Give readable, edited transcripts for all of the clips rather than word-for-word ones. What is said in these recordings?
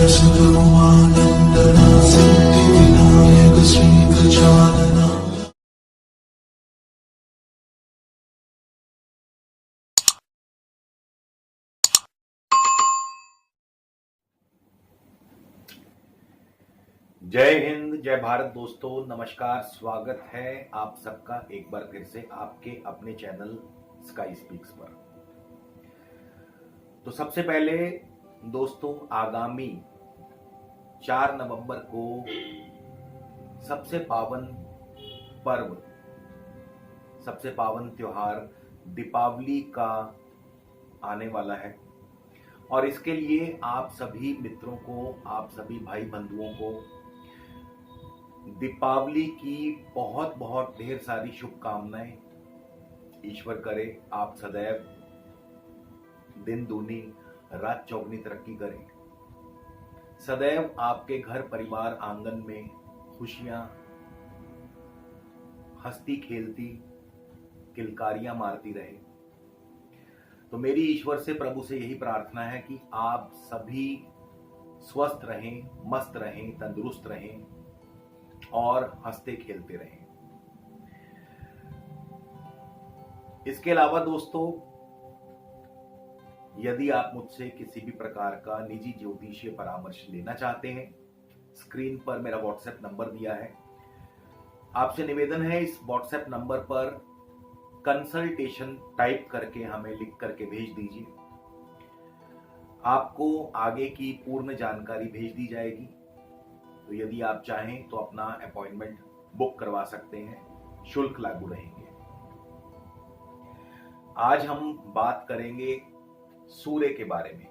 सद्गुरुमानन्दना सिद्धिविनायक श्रीगजानना। जय हिंद, जय भारत दोस्तों, नमस्कार। स्वागत है आप सबका एक बार फिर से आपके अपने चैनल स्काई स्पीक्स पर। तो सबसे पहले दोस्तों, आगामी 4 नवंबर को सबसे पावन पर्व, सबसे पावन त्योहार दीपावली का आने वाला है और इसके लिए आप सभी मित्रों को, आप सभी भाई बंधुओं को दीपावली की बहुत बहुत ढेर सारी शुभकामनाएं। ईश्वर करे आप सदैव दिन दूनी रात चौगनी तरक्की करें। सदैव आपके घर परिवार आंगन में खुशियां हंसती खेलती किलकारियां मारती रहे। तो मेरी ईश्वर से, प्रभु से यही प्रार्थना है कि आप सभी स्वस्थ रहें, मस्त रहें, तंदुरुस्त रहें और हंसते खेलते रहें। इसके अलावा दोस्तों, यदि आप मुझसे किसी भी प्रकार का निजी ज्योतिषीय परामर्श लेना चाहते हैं, स्क्रीन पर मेरा व्हाट्सएप नंबर दिया है। आपसे निवेदन है, इस व्हाट्सएप नंबर पर कंसल्टेशन टाइप करके हमें लिख करके भेज दीजिए। आपको आगे की पूर्ण जानकारी भेज दी जाएगी। तो यदि आप चाहें तो अपना अपॉइंटमेंट बुक करवा सकते हैं, शुल्क लागू रहेंगे। आज हम बात करेंगे सूर्य के बारे में।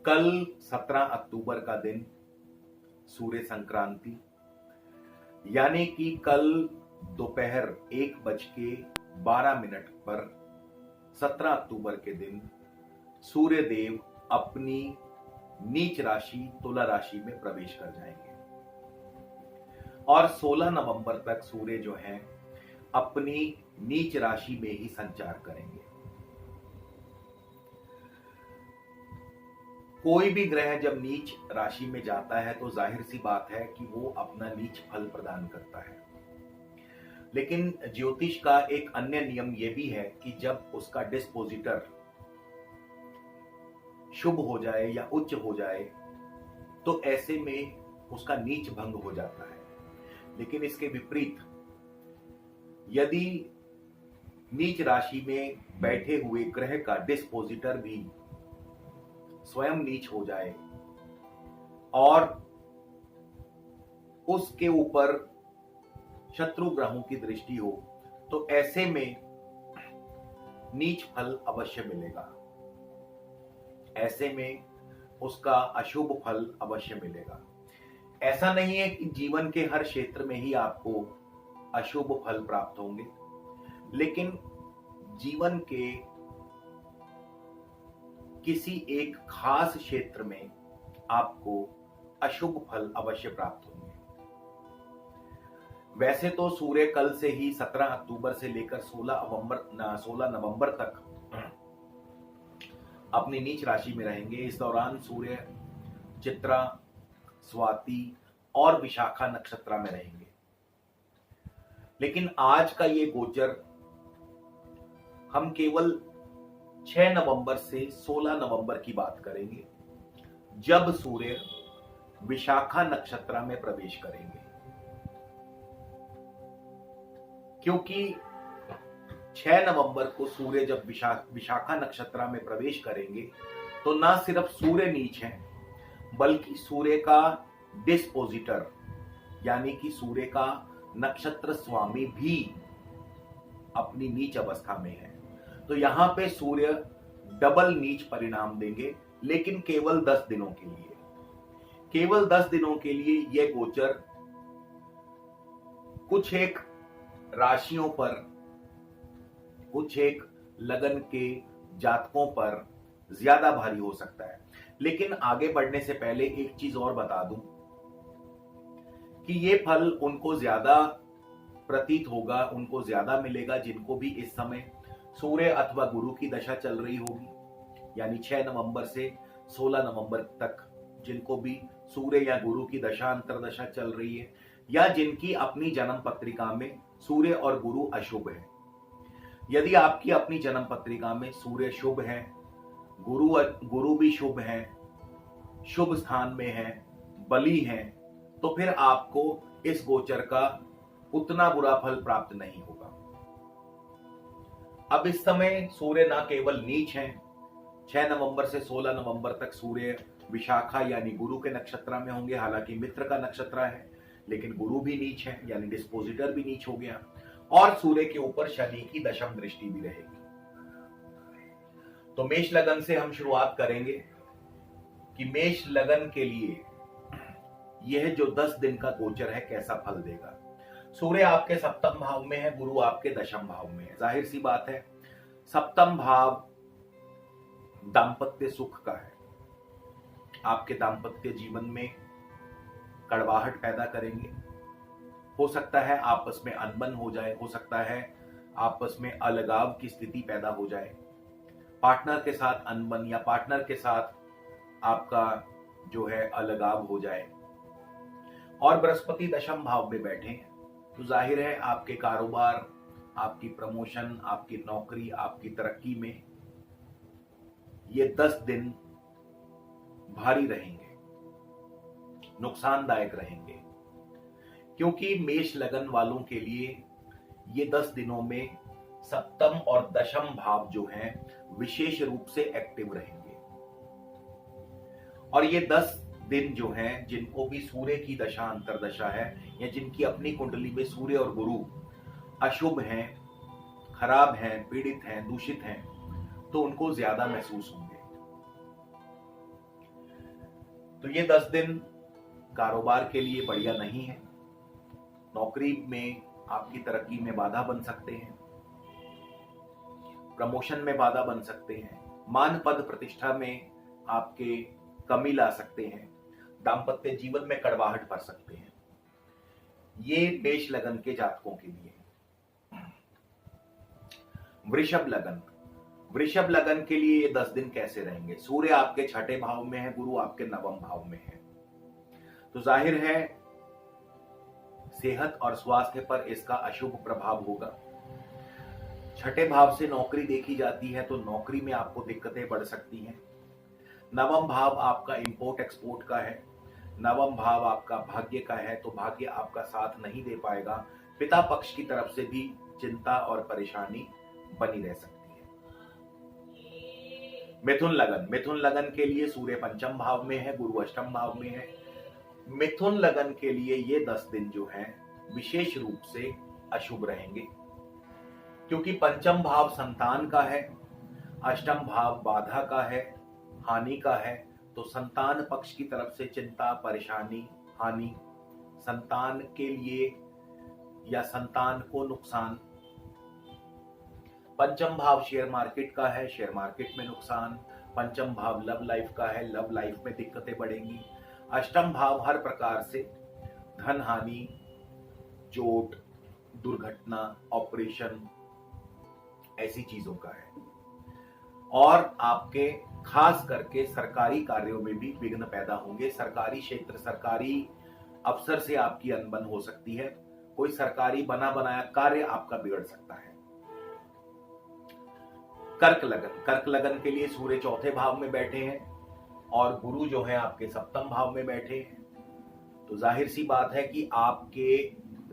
कल 17 अक्टूबर का दिन सूर्य संक्रांति, यानी कि कल दोपहर 1:12 पर 17 अक्टूबर के दिन सूर्य देव अपनी नीच राशि तुला राशि में प्रवेश कर जाएंगे और 16 नवंबर तक सूर्य जो है अपनी नीच राशि में ही संचार करेंगे। कोई भी ग्रह जब नीच राशि में जाता है तो जाहिर सी बात है कि वो अपना नीच फल प्रदान करता है। लेकिन ज्योतिष का एक अन्य नियम यह भी है कि जब उसका डिस्पोजिटर शुभ हो जाए या उच्च हो जाए तो ऐसे में उसका नीच भंग हो जाता है। लेकिन इसके विपरीत यदि नीच राशि में बैठे हुए ग्रह का डिस्पोजिटर भी स्वयं नीच हो जाए और उसके ऊपर शत्रु ग्रहों की दृष्टि हो तो ऐसे में नीच फल अवश्य मिलेगा। ऐसे में उसका अशुभ फल अवश्य मिलेगा। ऐसा नहीं है कि जीवन के हर क्षेत्र में ही आपको अशुभ फल प्राप्त होंगे, लेकिन जीवन के किसी एक खास क्षेत्र में आपको अशुभ फल अवश्य प्राप्त होंगे। वैसे तो सूर्य कल से ही 17 अक्टूबर से लेकर 16 नवंबर तक अपनी नीच राशि में रहेंगे। इस दौरान सूर्य चित्रा, स्वाति और विशाखा नक्षत्र में रहेंगे। लेकिन आज का ये गोचर हम केवल 6 नवंबर से 16 नवंबर की बात करेंगे, जब सूर्य विशाखा नक्षत्र में प्रवेश करेंगे। क्योंकि 6 नवंबर को सूर्य जब विशाखा नक्षत्र में प्रवेश करेंगे तो न सिर्फ सूर्य नीच है, बल्कि सूर्य का डिस्पोजिटर यानी कि सूर्य का नक्षत्र स्वामी भी अपनी नीच अवस्था में है। तो यहां पे सूर्य डबल नीच परिणाम देंगे, लेकिन केवल 10 दिनों के लिए। केवल 10 दिनों के लिए यह गोचर कुछ एक राशियों पर, कुछ एक लगन के जातकों पर ज्यादा भारी हो सकता है। लेकिन आगे बढ़ने से पहले एक चीज और बता दूं कि ये फल उनको ज्यादा प्रतीत होगा, उनको ज्यादा मिलेगा जिनको भी इस समय सूर्य अथवा गुरु की दशा चल रही होगी, यानी 6 नवंबर से 16 नवंबर तक जिनको भी सूर्य या गुरु की दशा अंतरदशा चल रही है, या जिनकी अपनी जन्म पत्रिका में सूर्य और गुरु अशुभ है। यदि आपकी अपनी जन्म पत्रिका में सूर्य शुभ है, गुरु भी शुभ है, शुभ स्थान में है, बली है, तो फिर आपको इस गोचर का उतना बुरा फल प्राप्त नहीं होगा। अब इस समय सूर्य ना केवल नीच है, 6 नवंबर से 16 नवंबर तक सूर्य विशाखा यानी गुरु के नक्षत्र में होंगे। हालांकि मित्र का नक्षत्र है, लेकिन गुरु भी नीच है यानी डिस्पोजिटर भी नीच हो गया, और सूर्य के ऊपर शनि की दशम दृष्टि भी रहेगी। तो मेष लगन से हम शुरुआत करेंगे कि मेष लगन के लिए यह जो 10 दिन का गोचर है कैसा फल देगा। सूर्य आपके सप्तम भाव में है, गुरु आपके दशम भाव में है। जाहिर सी बात है, सप्तम भाव दांपत्य सुख का है। आपके दांपत्य जीवन में कड़वाहट पैदा करेंगे। हो सकता है आपस में अनबन हो जाए, हो सकता है आपस में अलगाव की स्थिति पैदा हो जाए, पार्टनर के साथ अनबन या पार्टनर के साथ आपका जो है अलगाव हो जाए। और बृहस्पति दशम भाव में बैठे हैं, तो जाहिर है आपके कारोबार, आपकी प्रमोशन, आपकी नौकरी, आपकी तरक्की में ये 10 दिन भारी रहेंगे, नुकसानदायक रहेंगे, क्योंकि मेष लगन वालों के लिए ये 10 दिनों में सप्तम और दशम भाव जो हैं विशेष रूप से एक्टिव रहेंगे। और ये 10 दिन जो हैं, जिनको भी सूर्य की दशा अंतरदशा है या जिनकी अपनी कुंडली में सूर्य और गुरु अशुभ हैं, खराब हैं, पीड़ित हैं, दूषित हैं, तो उनको ज्यादा महसूस होंगे। तो ये 10 दिन कारोबार के लिए बढ़िया नहीं है। नौकरी में आपकी तरक्की में बाधा बन सकते हैं, प्रमोशन में बाधा बन सकते हैं, मान पद प्रतिष्ठा में आपके कमी ला सकते हैं, दांपत्य जीवन में कड़वाहट भर सकते हैं। ये मेष लगन के जातकों के लिए। वृषभ लगन, वृषभ लगन के लिए ये 10 दिन कैसे रहेंगे। सूर्य आपके 6ठे भाव में है, गुरु आपके 9वें भाव में है, तो जाहिर है सेहत और स्वास्थ्य पर इसका अशुभ प्रभाव होगा। 6ठे भाव से नौकरी देखी जाती है, तो नौकरी में आपको दिक्कतें बढ़ सकती हैं। 9वां भाव आपका इंपोर्ट एक्सपोर्ट का है, 9वां भाव आपका भाग्य का है, तो भाग्य आपका साथ नहीं दे पाएगा। पिता पक्ष की तरफ से भी चिंता और परेशानी बनी रह सकती है। मिथुन लगन, मिथुन लगन के लिए सूर्य 5वें भाव में है, गुरु 8वें भाव में है। मिथुन लगन के लिए ये 10 दिन जो हैं विशेष रूप से अशुभ रहेंगे, क्योंकि 5वां भाव संतान का है, 8वां भाव बाधा का है, हानि का है। तो संतान पक्ष की तरफ से चिंता, परेशानी, हानि, संतान के लिए या संतान को नुकसान। 5वां भाव शेयर मार्केट का है, शेयर मार्केट में नुकसान। 5वां भाव लव लाइफ का है, लव लाइफ में दिक्कतें बढ़ेंगी। 8वां भाव हर प्रकार से धन हानि, चोट, दुर्घटना, ऑपरेशन, ऐसी चीजों का है। और आपके खास करके सरकारी कार्यों में भी विघ्न पैदा होंगे। सरकारी क्षेत्र, सरकारी अफसर से आपकी अनबन हो सकती है, कोई सरकारी बना बनाया कार्य आपका बिगड़ सकता है। कर्क लगन, कर्क लगन के लिए सूर्य 4थे भाव में बैठे हैं और गुरु जो है आपके 7वें भाव में बैठे हैं, तो जाहिर सी बात है कि आपके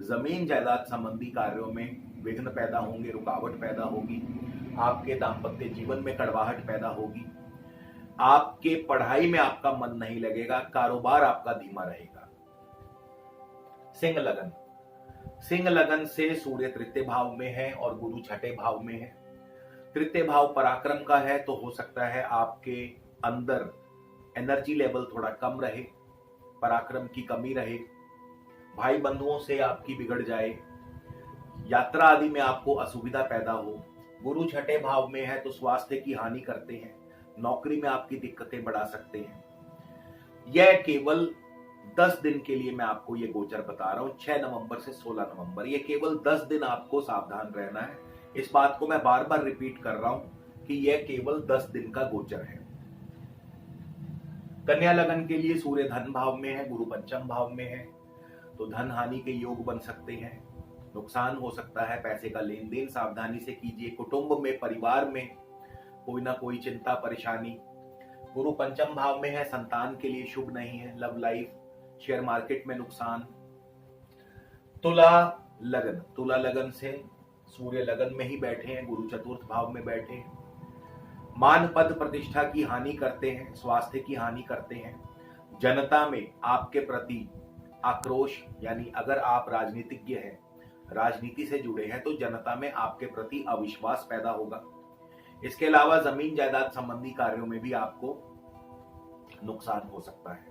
जमीन जायदाद संबंधी कार्यों में विघ्न पैदा होंगे, रुकावट पैदा होगी, आपके दांपत्य जीवन में कड़वाहट पैदा होगी, आपके पढ़ाई में आपका मन नहीं लगेगा, कारोबार आपका धीमा रहेगा। सिंह लगन, सिंह लगन से सूर्य 3य भाव में है और गुरु 6ठे भाव में है। 3य भाव पराक्रम का है, तो हो सकता है आपके अंदर एनर्जी लेवल थोड़ा कम रहे, पराक्रम की कमी रहे, भाई बंधुओं से आपकी बिगड़ जाए, यात्रा आदि में आपको असुविधा पैदा हो। गुरु 6ठे भाव में है तो स्वास्थ्य की हानि करते हैं, नौकरी में आपकी दिक्कतें बढ़ा सकते हैं। यह केवल 10 दिन के लिए मैं आपको ये गोचर बता रहा हूं, 6 नवंबर से 16 नवंबर, ये केवल 10 दिन आपको सावधान रहना है। इस बात को मैं बार बार रिपीट कर रहा हूं कि यह केवल 10 दिन का गोचर है। कन्या लगन के लिए सूर्य धन भाव में है, गुरु पंचम भाव में है, तो धन हानि के योग बन सकते हैं, नुकसान हो सकता है, पैसे का लेन देन सावधानी से कीजिए। कुटुंब में, परिवार में कोई ना कोई चिंता परेशानी। गुरु पंचम भाव में है, संतान के लिए शुभ नहीं है। लव लाइफ, शेयर मार्केट में नुकसान। तुला लगन से सूर्य लगन में ही बैठे हैं, गुरु चतुर्थ भाव में बैठे हैं। मान पद प्रतिष्ठा की हानि करते हैं, स्वास्थ्य की हानि करते हैं। जनता में आपके प्रति आक्रोश, यानी अगर आप राजनीतिज्ञ हैं, राजनीति से जुड़े हैं, तो जनता में आपके प्रति अविश्वास पैदा होगा। इसके अलावा जमीन जायदाद संबंधी कार्यों में भी आपको नुकसान हो सकता है।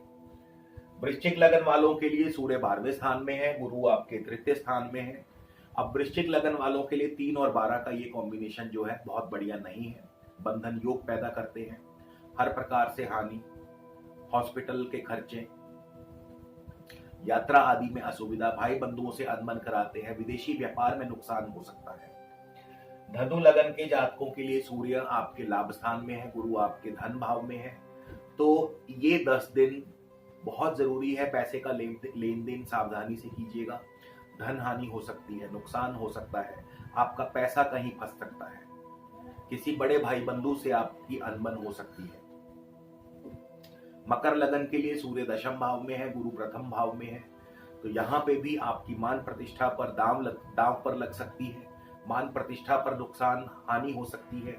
वृश्चिक लगन वालों के लिए सूर्य 12वें स्थान में है, गुरु आपके तृतीय स्थान में है। अब वृश्चिक लगन वालों के लिए 3 और 12 का ये कॉम्बिनेशन जो है बहुत बढ़िया नहीं है। बंधन योग पैदा करते हैं, हर प्रकार से हानि, हॉस्पिटल के खर्चे, यात्रा आदि में असुविधा, भाई बंधुओं से अनबन कराते हैं, विदेशी व्यापार में नुकसान हो सकता है। धनु लगन के जातकों के लिए सूर्य आपके लाभ स्थान में है, गुरु आपके धन भाव में है, तो ये 10 दिन बहुत जरूरी है। पैसे का लेन देन सावधानी से कीजिएगा। धन हानि हो सकती है, नुकसान हो सकता है, आपका पैसा कहीं फंस सकता है, किसी बड़े भाई बंधु से आपकी अनबन हो सकती है। मकर लगन के लिए सूर्य दशम भाव में है, गुरु प्रथम भाव में है, तो यहाँ पे भी आपकी मान प्रतिष्ठा पर दांव पर लग सकती है। मान प्रतिष्ठा पर नुकसान, हानि हो सकती है।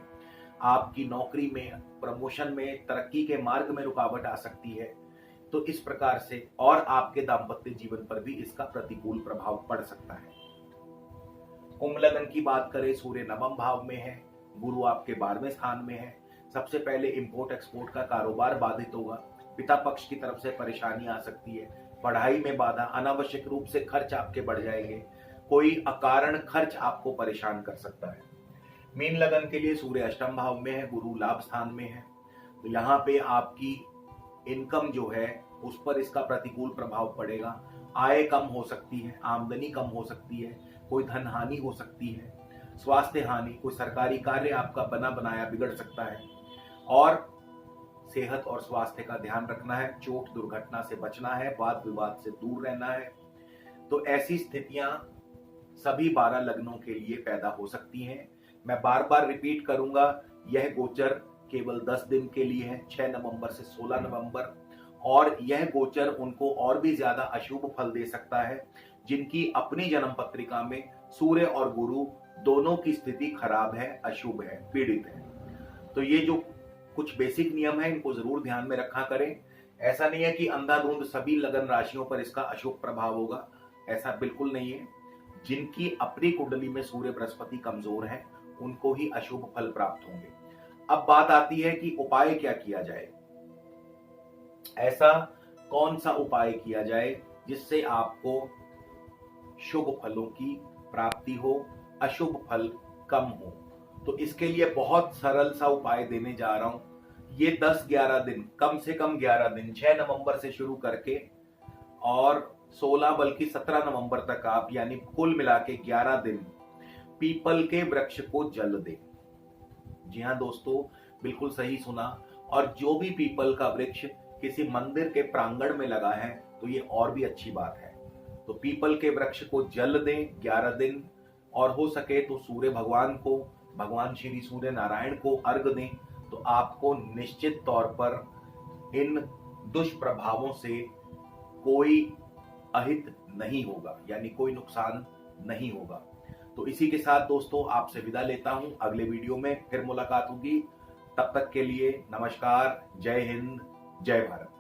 आपकी नौकरी में, प्रमोशन में, तरक्की के मार्ग में रुकावट आ सकती है। तो इस प्रकार से, और आपके दाम्पत्य जीवन पर भी इसका प्रतिकूल प्रभाव पड़ सकता है। कुंभ लगन की बात करें, सूर्य नवम भाव में है, गुरु आपके 12वें स्थान में है। सबसे पहले इंपोर्ट एक्सपोर्ट का कारोबार बाधित होगा, पिता पक्ष की तरफ से परेशानी आ सकती है, पढ़ाई में बाधा, अनावश्यक रूप से खर्च आपके बढ़ जाएंगे, कोई अकारण खर्च आपको परेशान कर सकता है। मीन लगन के लिए सूर्य अष्टम भाव में है, गुरु लाभ स्थान में है, तो यहाँ पे आपकी इनकम जो है उस पर इसका प्रतिकूल प्रभाव पड़ेगा। आय कम हो सकती है, आमदनी कम हो सकती है, कोई धन हानि हो सकती है, स्वास्थ्य हानि, कोई सरकारी कार्य आपका बना बनाया बिगड़ सकता है। और सेहत और स्वास्थ्य का ध्यान रखना है, चोट दुर्घटना से बचना है, वाद विवाद से दूर रहना है। तो ऐसी स्थितियां सभी 12 लग्नों के लिए पैदा हो सकती हैं। मैं बार बार रिपीट करूंगा, यह गोचर केवल 10 दिन के लिए है, 6 नवंबर से 16 नवंबर, और यह गोचर उनको और भी ज्यादा अशुभ फल दे सकता है जिनकी अपनी जन्म पत्रिका में सूर्य और गुरु दोनों की स्थिति खराब है, अशुभ है, पीड़ित है। तो ये जो कुछ बेसिक नियम है, इनको जरूर ध्यान में रखा करें। ऐसा नहीं है कि अंधाधुंध सभी लगन राशियों पर इसका अशुभ प्रभाव होगा, ऐसा बिल्कुल नहीं है। जिनकी अपनी कुंडली में सूर्य बृहस्पति कमजोर है, उनको ही अशुभ फल प्राप्त होंगे। अब बात आती है कि उपाय क्या किया जाए। ऐसा कौन सा उपाय किया जाए जिससे आपको शुभ फलों की प्राप्ति हो, अशुभ फल कम हो। तो इसके लिए बहुत सरल सा उपाय देने जा रहा हूं। ये 10-11 दिन, कम से कम 11 दिन, 6 नवंबर से शुरू करके और 16 बल्कि 17 नवंबर तक आप, यानी कुल मिला के 11 दिन पीपल के वृक्ष को जल दें। जी हाँ दोस्तों, बिल्कुल सही सुना। और जो भी पीपल का वृक्ष किसी मंदिर के प्रांगण में लगा है तो ये और भी अच्छी बात है। तो पीपल के वृक्ष को जल दें 11 दिन, और हो सके तो सूर्य भगवान को, भगवान श्री सूर्य नारायण को अर्घ दें, तो आपको निश्चित तौर पर इन दुष्प्रभावों से कोई अहित नहीं होगा, यानी कोई नुकसान नहीं होगा। तो इसी के साथ दोस्तों आपसे विदा लेता हूं, अगले वीडियो में फिर मुलाकात होगी। तब तक के लिए नमस्कार, जय हिंद, जय भारत।